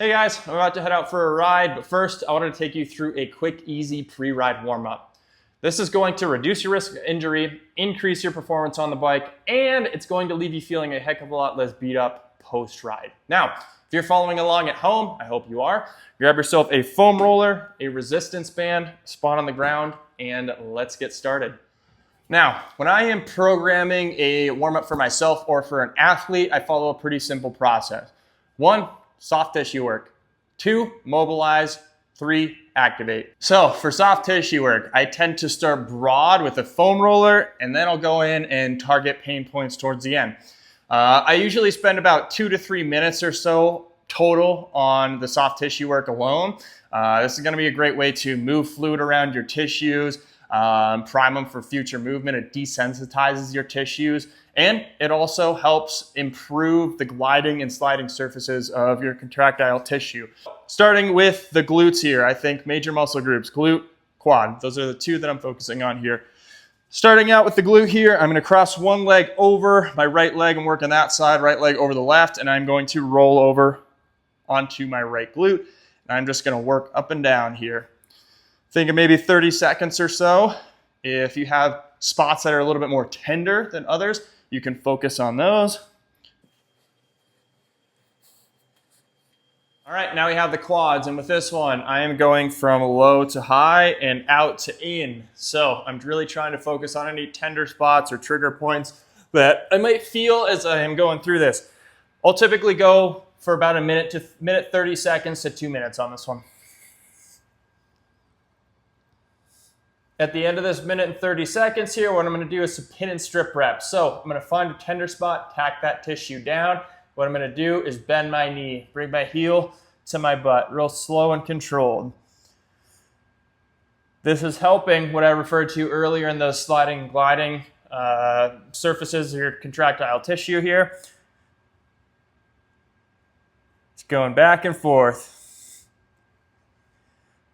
Hey guys, I'm about to head out for a ride, but first I wanted to take you through a quick, easy pre-ride warm-up. This is going to reduce your risk of injury, increase your performance on the bike, and it's going to leave you feeling a heck of a lot less beat up post-ride. Now, if you're following along at home, I hope you are, grab yourself a foam roller, a resistance band, spot on the ground, and let's get started. Now, when I am programming a warm-up for myself or for an athlete, I follow a pretty simple process. 1, soft tissue work. 2, mobilize. 3, activate. So for soft tissue work, I tend to start broad with a foam roller, and then I'll go in and target pain points towards the end. I usually spend about 2 to 3 minutes or so total on the soft tissue work alone. This is gonna be a great way to move fluid around your tissues, prime them for future movement. It desensitizes your tissues, and it also helps improve the gliding and sliding surfaces of your contractile tissue. Starting with the glutes here, I think major muscle groups, glute, quad. Those are the 2 that I'm focusing on here. Starting out with the glute here, I'm gonna cross one leg over my right leg and work on that side, right leg over the left, and I'm going to roll over onto my right glute. And I'm just gonna work up and down here. Think of maybe 30 seconds or so. If you have spots that are a little bit more tender than others, you can focus on those. All right, now we have the quads, and with this one, I am going from low to high and out to in. So I'm really trying to focus on any tender spots or trigger points that I might feel as I am going through this. I'll typically go for about a minute to 30 seconds to 2 minutes on this one. At the end of this minute and 30 seconds here, what I'm gonna do is some pin and strip reps. So I'm gonna find a tender spot, tack that tissue down. What I'm gonna do is bend my knee, bring my heel to my butt, real slow and controlled. This is helping what I referred to earlier in those sliding and gliding surfaces of your contractile tissue here. It's going back and forth.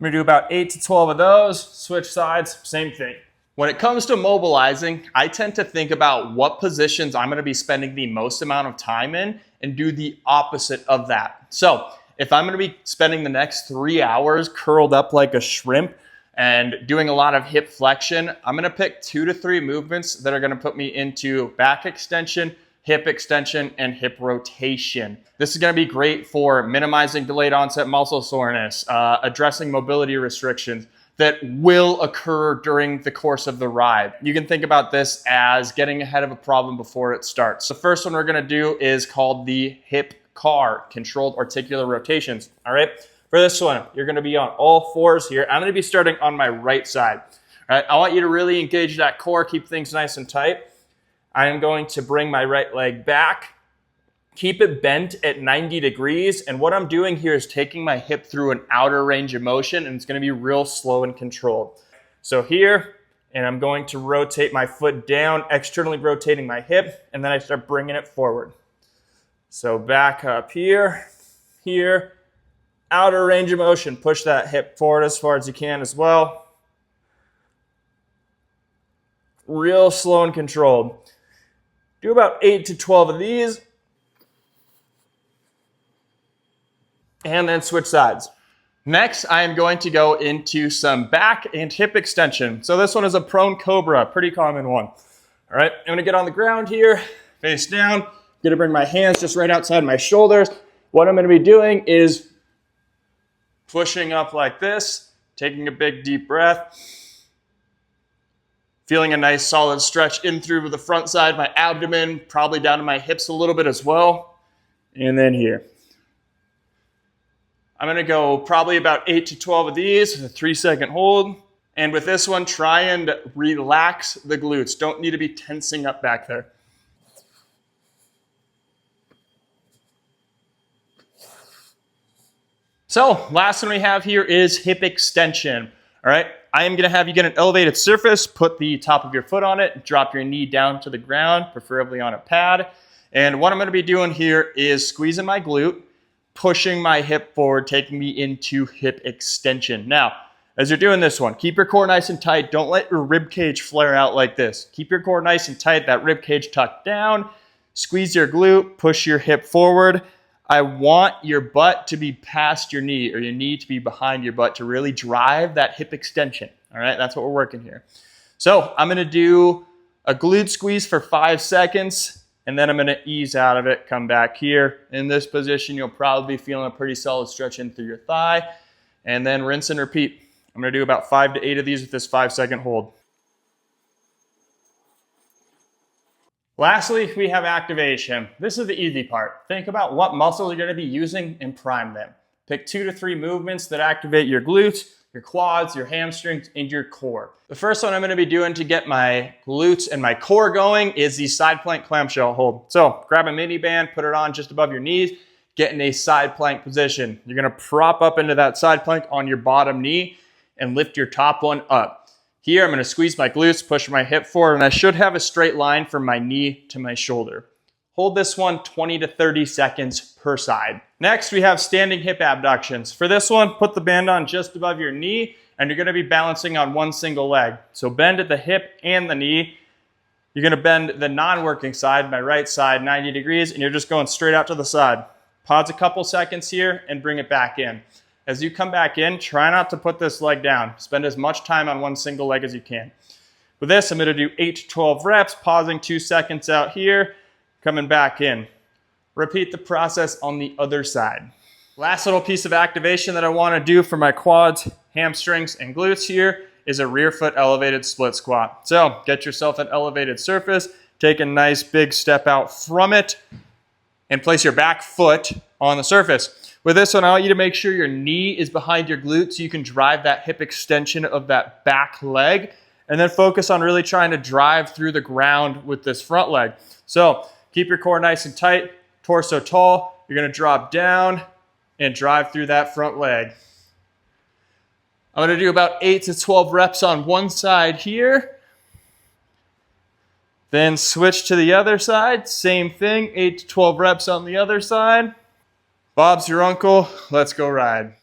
I'm gonna do about 8 to 12 of those, switch sides, same thing. When it comes to mobilizing, I tend to think about what positions I'm gonna be spending the most amount of time in and do the opposite of that. So if I'm gonna be spending the next 3 hours curled up like a shrimp and doing a lot of hip flexion, I'm gonna pick 2 to 3 movements that are gonna put me into back extension, hip extension, and hip rotation. This is gonna be great for minimizing delayed onset muscle soreness, addressing mobility restrictions that will occur during the course of the ride. You can think about this as getting ahead of a problem before it starts. The first one we're gonna do is called the hip CAR, controlled articular rotations, all right? For this one, you're gonna be on all 4s here. I'm gonna be starting on my right side, all right? I want you to really engage that core, keep things nice and tight. I am going to bring my right leg back, keep it bent at 90 degrees. And what I'm doing here is taking my hip through an outer range of motion, and it's gonna be real slow and controlled. So here, and I'm going to rotate my foot down, externally rotating my hip, and then I start bringing it forward. So back up here, here, outer range of motion. Push that hip forward as far as you can as well. Real slow and controlled. Do about 8 to 12 of these. And then switch sides. Next, I am going to go into some back and hip extension. So this one is a prone Cobra, pretty common one. All right, I'm gonna get on the ground here, face down. I'm gonna bring my hands just right outside my shoulders. What I'm gonna be doing is pushing up like this, taking a big deep breath. Feeling a nice solid stretch in through the front side, my abdomen, probably down to my hips a little bit as well. And then here. I'm gonna go probably about 8 to 12 of these, a 3-second hold. And with this one, try and relax the glutes. Don't need to be tensing up back there. So last one we have here is hip extension, all right? I am gonna have you get an elevated surface, put the top of your foot on it, drop your knee down to the ground, preferably on a pad. And what I'm gonna be doing here is squeezing my glute, pushing my hip forward, taking me into hip extension. Now, as you're doing this one, keep your core nice and tight. Don't let your rib cage flare out like this. Keep your core nice and tight, that rib cage tucked down. Squeeze your glute, push your hip forward. I want your butt to be past your knee, or your knee to be behind your butt to really drive that hip extension. All right, that's what we're working here. So I'm gonna do a glute squeeze for 5 seconds, and then I'm gonna ease out of it, come back here. In this position, you'll probably be feeling a pretty solid stretch in through your thigh, and then rinse and repeat. I'm gonna do about 5 to 8 of these with this 5-second hold. Lastly, we have activation. This is the easy part. Think about what muscles you're gonna be using and prime them. Pick 2 to 3 movements that activate your glutes, your quads, your hamstrings, and your core. The first one I'm gonna be doing to get my glutes and my core going is the side plank clamshell hold. So grab a mini band, put it on just above your knees, get in a side plank position. You're gonna prop up into that side plank on your bottom knee and lift your top one up. Here, I'm gonna squeeze my glutes, push my hip forward, and I should have a straight line from my knee to my shoulder. Hold this one 20 to 30 seconds per side. Next, we have standing hip abductions. For this one, put the band on just above your knee, and you're gonna be balancing on one single leg. So bend at the hip and the knee. You're gonna bend the non-working side, my right side, 90 degrees, and you're just going straight out to the side. Pause a couple seconds here and bring it back in. As you come back in, try not to put this leg down. Spend as much time on one single leg as you can. With this, I'm gonna do 8 to 12 reps, pausing 2 seconds out here, coming back in. Repeat the process on the other side. Last little piece of activation that I wanna do for my quads, hamstrings, and glutes here is a rear foot elevated split squat. So get yourself an elevated surface, take a nice big step out from it, and place your back foot on the surface. With this one, I want you to make sure your knee is behind your glute so you can drive that hip extension of that back leg, and then focus on really trying to drive through the ground with this front leg. So keep your core nice and tight, torso tall. You're gonna drop down and drive through that front leg. I'm gonna do about 8 to 12 reps on one side here. Then switch to the other side, same thing, 8 to 12 reps on the other side. Bob's your uncle, let's go ride.